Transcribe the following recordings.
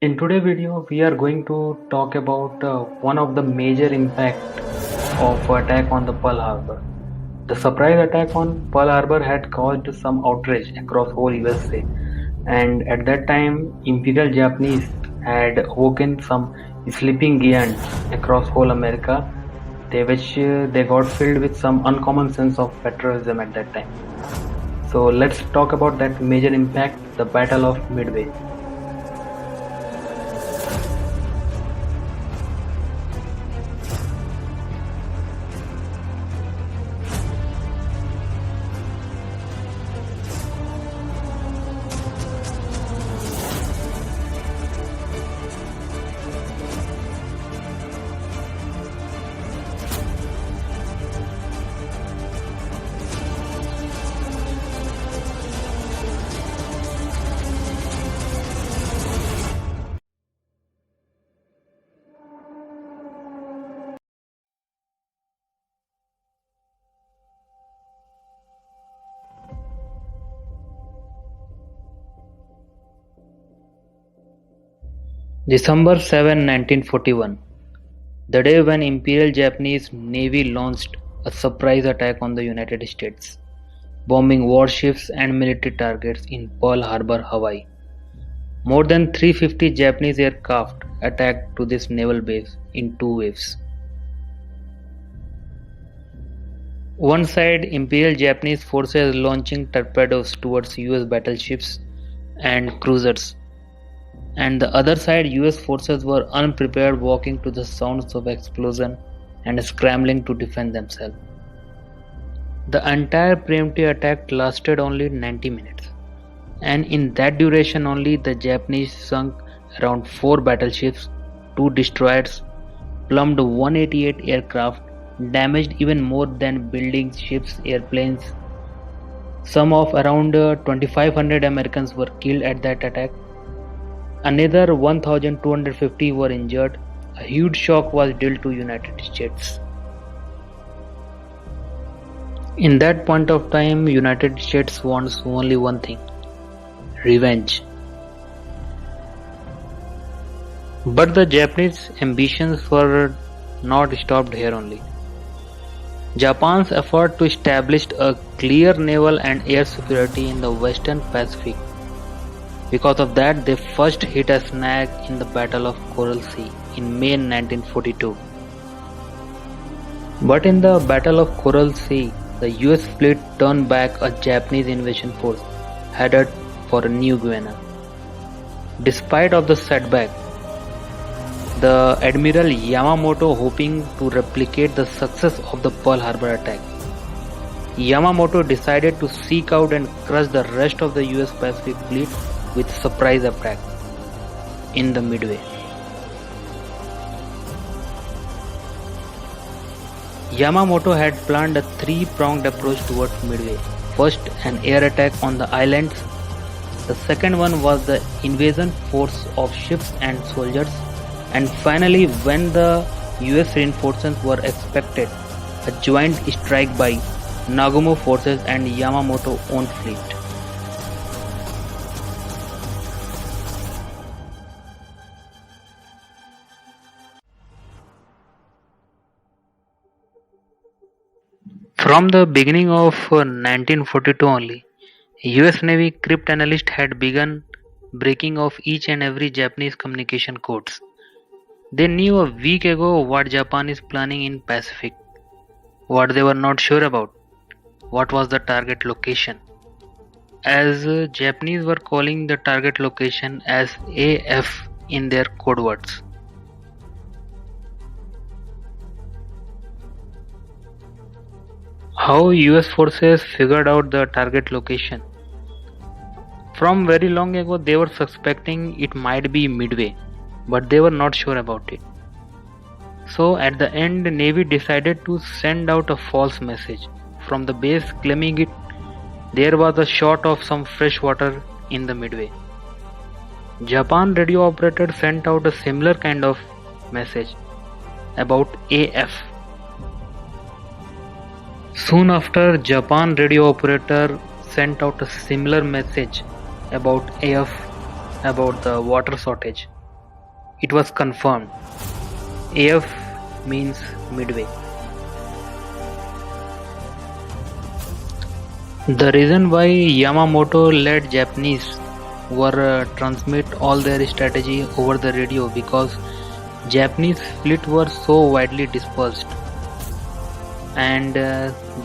In today's video, we are going to talk about one of the major impact of attack on the Pearl Harbor. The surprise attack on Pearl Harbor had caused some outrage across whole USA, and at that time, Imperial Japanese had awoken some sleeping giants across whole America, they got filled with some uncommon sense of patriotism at that time. So let's talk about that major impact, the Battle of Midway. December 7, 1941, the day when Imperial Japanese Navy launched a surprise attack on the United States, bombing warships and military targets in Pearl Harbor, Hawaii. More than 350 Japanese aircraft attacked to this naval base in two waves. One side, Imperial Japanese forces launching torpedoes towards US battleships and cruisers, and the other side US forces were unprepared, walking to the sounds of explosion and scrambling to defend themselves. The entire preemptive attack lasted only 90 minutes, and in that duration only the Japanese sunk around 4 battleships, 2 destroyers, plumbed 188 aircraft, damaged even more than buildings, ships, airplanes. Some of around 2,500 Americans were killed at that attack. Another 1,250 were injured. A huge shock was dealt to United States. In that point of time, United States wants only one thing: revenge. But the Japanese ambitions were not stopped here only. Japan's effort to establish a clear naval and air superiority in the Western Pacific. Because of that, they first hit a snag in the Battle of Coral Sea in May 1942. But in the Battle of Coral Sea, the US fleet turned back a Japanese invasion force headed for New Guinea. Despite of the setback, the Admiral Yamamoto, hoping to replicate the success of the Pearl Harbor attack, Yamamoto decided to seek out and crush the rest of the US Pacific fleet with surprise attack in the Midway. Yamamoto had planned a three-pronged approach towards Midway. First, an air attack on the islands. The second one was the invasion force of ships and soldiers. And finally, when the US reinforcements were expected, a joint strike by Nagumo forces and Yamamoto owned fleet. From the beginning of 1942 only, US Navy cryptanalysts had begun breaking off each and every Japanese communication codes. They knew a week ago what Japan is planning in Pacific. What they were not sure about, what was the target location. As Japanese were calling the target location as AF in their code words. How US forces figured out the target location? From very long ago they were suspecting it might be Midway, but they were not sure about it. So at the end, Navy decided to send out a false message from the base claiming it there was a shot of some fresh water in the Midway. Japan radio operator sent out a similar kind of message about AF. Soon after, Japan radio operator sent out a similar message about AF, about the water shortage. It was confirmed. AF means Midway. The reason why Yamamoto led Japanese were transmit all their strategy over the radio because Japanese fleet were so widely dispersed, and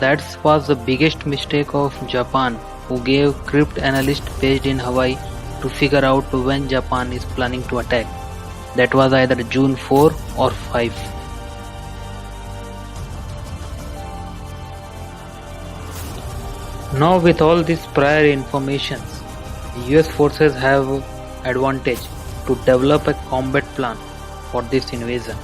that was the biggest mistake of Japan, who gave crypt analysts based in Hawaii to figure out when Japan is planning to attack. That was either June 4 or 5. Now with all these prior informations, US forces have advantage to develop a combat plan for this invasion.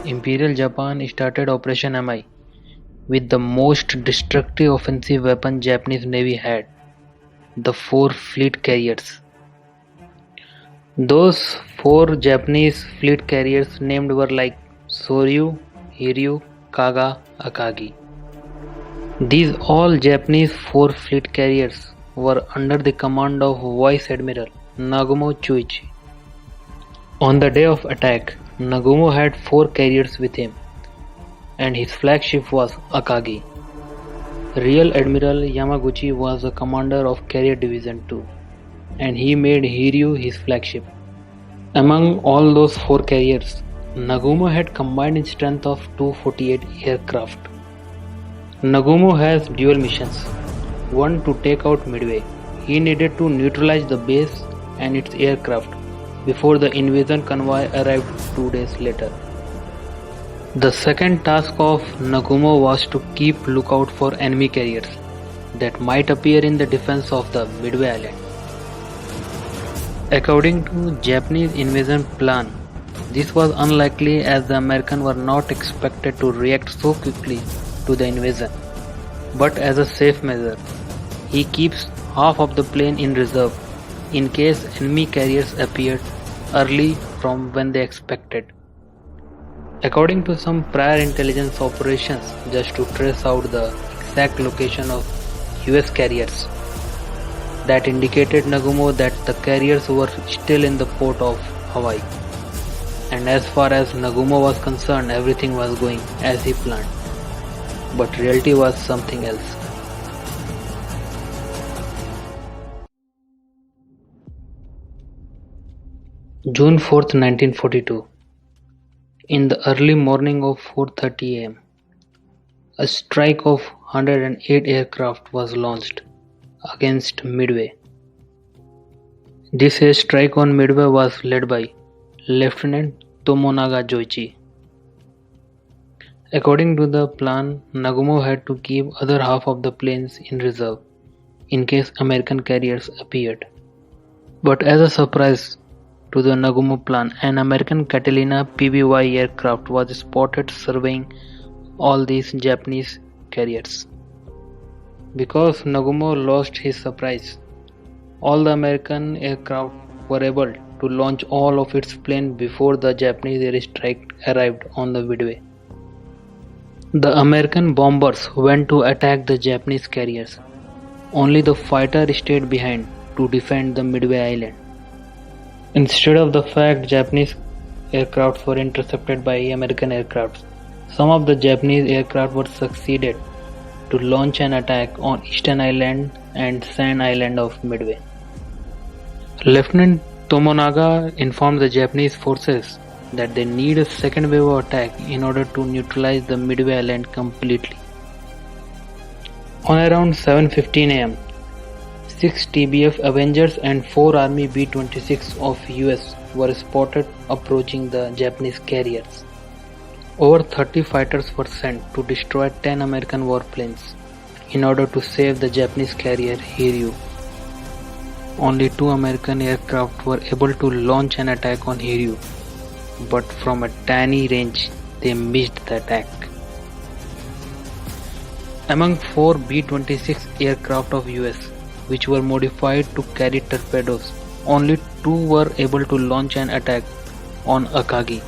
Imperial Japan started Operation MI with the most destructive offensive weapon Japanese Navy had, the 4 fleet carriers. Those 4 Japanese fleet carriers named were like Soryu, Hiryu, Kaga, Akagi. These all Japanese 4 fleet carriers were under the command of Vice Admiral Nagumo Chuichi. On the day of attack, Nagumo had 4 carriers with him, and his flagship was Akagi. Real Admiral Yamaguchi was the commander of Carrier Division 2, and he made Hiryu his flagship. Among all those 4 carriers, Nagumo had combined strength of 248 aircraft. Nagumo has dual missions. One, to take out Midway. He needed to neutralize the base and its aircraft before the invasion convoy arrived 2 days later. The second task of Nagumo was to keep lookout for enemy carriers that might appear in the defense of the Midway Island. According to Japanese invasion plan, this was unlikely as the Americans were not expected to react so quickly to the invasion. But as a safe measure, he keeps half of the plane in reserve in case enemy carriers appeared early from when they expected. According to some prior intelligence operations just to trace out the exact location of US carriers, that indicated Nagumo that the carriers were still in the port of Hawaii. And as far as Nagumo was concerned, everything was going as he planned. But reality was something else. June 4th, 1942. In the early morning of 4:30 am, a strike of 108 aircraft was launched against Midway. This airstrike on Midway was led by Lieutenant Tomonaga Joichi. According to the plan, Nagumo had to keep other half of the planes in reserve in case American carriers appeared. But as a surprise to the Nagumo plan, an American Catalina PBY aircraft was spotted surveying all these Japanese carriers. Because Nagumo lost his surprise, all the American aircraft were able to launch all of its planes before the Japanese airstrike arrived on the Midway. The American bombers went to attack the Japanese carriers. Only the fighter stayed behind to defend the Midway Island. Instead of the fact Japanese aircraft were intercepted by American aircraft, some of the Japanese aircraft were succeeded to launch an attack on Eastern Island and Sand Island of Midway. Lieutenant Tomonaga informed the Japanese forces that they need a second wave of attack in order to neutralize the Midway Island completely. On around 7:15 am, 6 TBF Avengers and 4 Army B-26 of US were spotted approaching the Japanese carriers. Over 30 fighters were sent to destroy 10 American warplanes in order to save the Japanese carrier Hiryu. Only 2 American aircraft were able to launch an attack on Hiryu, but from a tiny range they missed the attack. Among 4 B-26 aircraft of US, which were modified to carry torpedoes, only 2 were able to launch an attack on Akagi.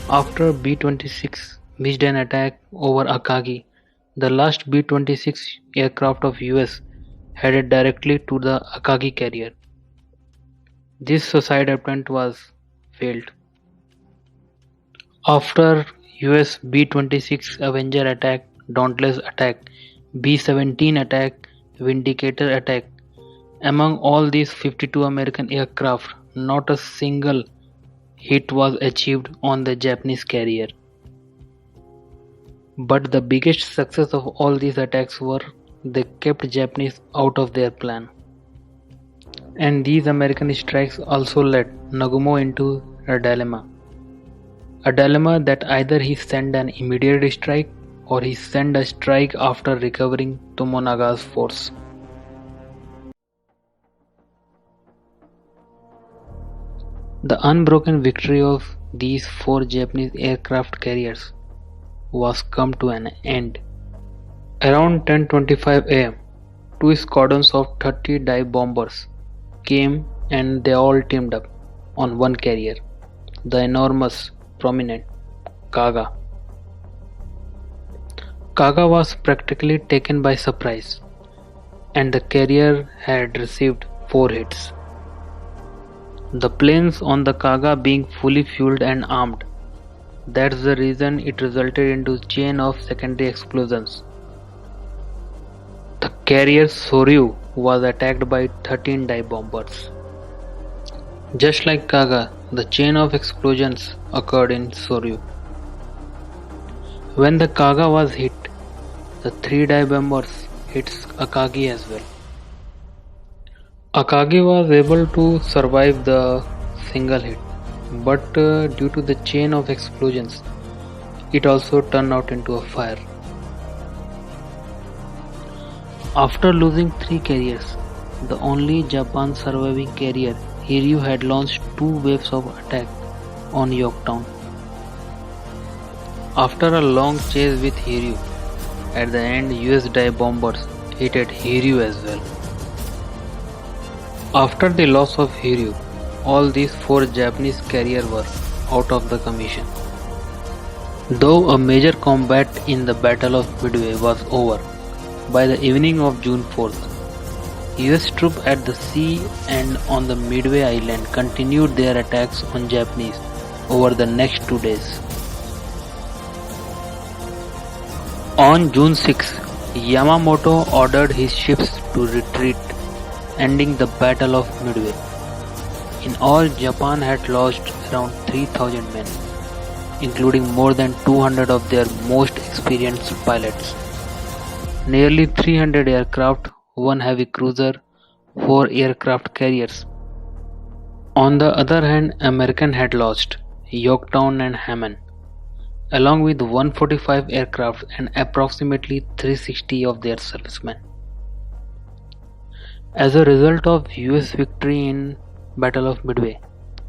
After B-26 missed an attack over Akagi, the last B-26 aircraft of US headed directly to the Akagi carrier. This suicide attempt was failed. After US B-26 Avenger attack, Dauntless attack, B-17 attack, Vindicator attack, among all these 52 American aircraft, not a single hit was achieved on the Japanese carrier. But the biggest success of all these attacks were they kept Japanese out of their plan. And these American strikes also led Nagumo into a dilemma. A dilemma that either he send an immediate strike or he send a strike after recovering Tomonaga's force. The unbroken victory of these four Japanese aircraft carriers was come to an end. Around 10:25 am, two squadrons of 30 dive bombers came and they all teamed up on one carrier, the enormous, prominent Kaga. Kaga was practically taken by surprise, and the carrier had received 4 hits. The planes on the Kaga being fully fueled and armed. That's the reason it resulted into chain of secondary explosions. The carrier Soryu was attacked by 13 dive bombers. Just like Kaga, the chain of explosions occurred in Soryu. When the Kaga was hit, the 3 dive bombers hit Akagi as well. Akagi was able to survive the single hit, but due to the chain of explosions, it also turned out into a fire. After losing 3 carriers, the only Japan surviving carrier, Hiryu, had launched 2 waves of attack on Yorktown. After a long chase with Hiryu, at the end US dive bombers hit at Hiryu as well. After the loss of Hiryu, all these 4 Japanese carriers were out of the commission. Though a major combat in the Battle of Midway was over, by the evening of June 4th, US troops at the sea and on the Midway Island continued their attacks on Japanese over the next 2 days. On June 6, Yamamoto ordered his ships to retreat, ending the Battle of Midway. In all, Japan had lost around 3,000 men, including more than 200 of their most experienced pilots. Nearly 300 aircraft, 1 heavy cruiser, 4 aircraft carriers. On the other hand, American had lost Yorktown and Hammond, along with 145 aircraft and approximately 360 of their servicemen. As a result of US victory in Battle of Midway,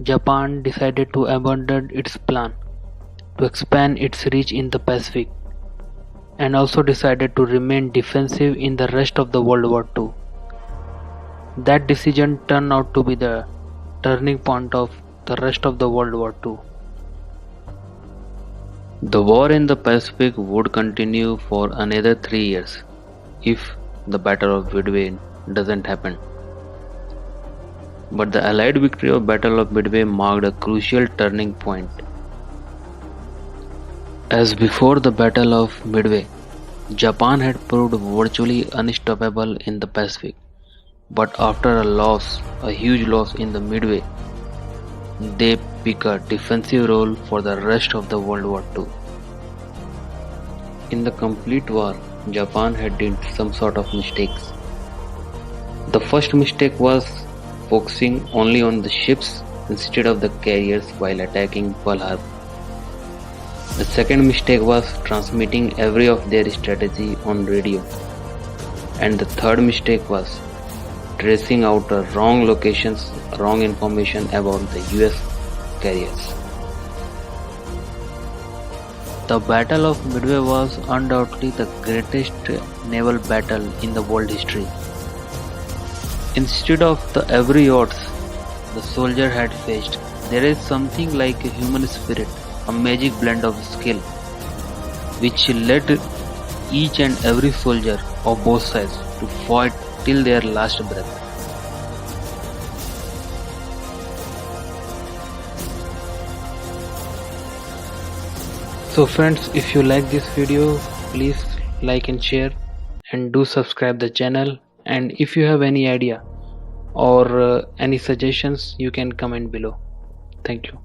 Japan decided to abandon its plan to expand its reach in the Pacific, and also decided to remain defensive in the rest of the World War II. That decision turned out to be the turning point of the rest of the World War II. The war in the Pacific would continue for another 3 years if the Battle of Midway doesn't happen. But the Allied victory of Battle of Midway marked a crucial turning point. As before the Battle of Midway, Japan had proved virtually unstoppable in the Pacific, but after a huge loss in the Midway, they picked a defensive role for the rest of the World War II. In the complete war, Japan had done some sort of mistakes. The first mistake was focusing only on the ships instead of the carriers while attacking Pearl Harbor. The second mistake was transmitting every of their strategy on radio. And the third mistake was tracing out wrong locations, wrong information about the US carriers. The Battle of Midway was undoubtedly the greatest naval battle in the world history. Instead of the every odds the soldier had faced, there is something like a human spirit, a magic blend of skill, which led each and every soldier of both sides to fight till their last breath. So friends, if you like this video, please like and share, and do subscribe the channel. And if you have any idea or any suggestions, you can comment below. Thank you.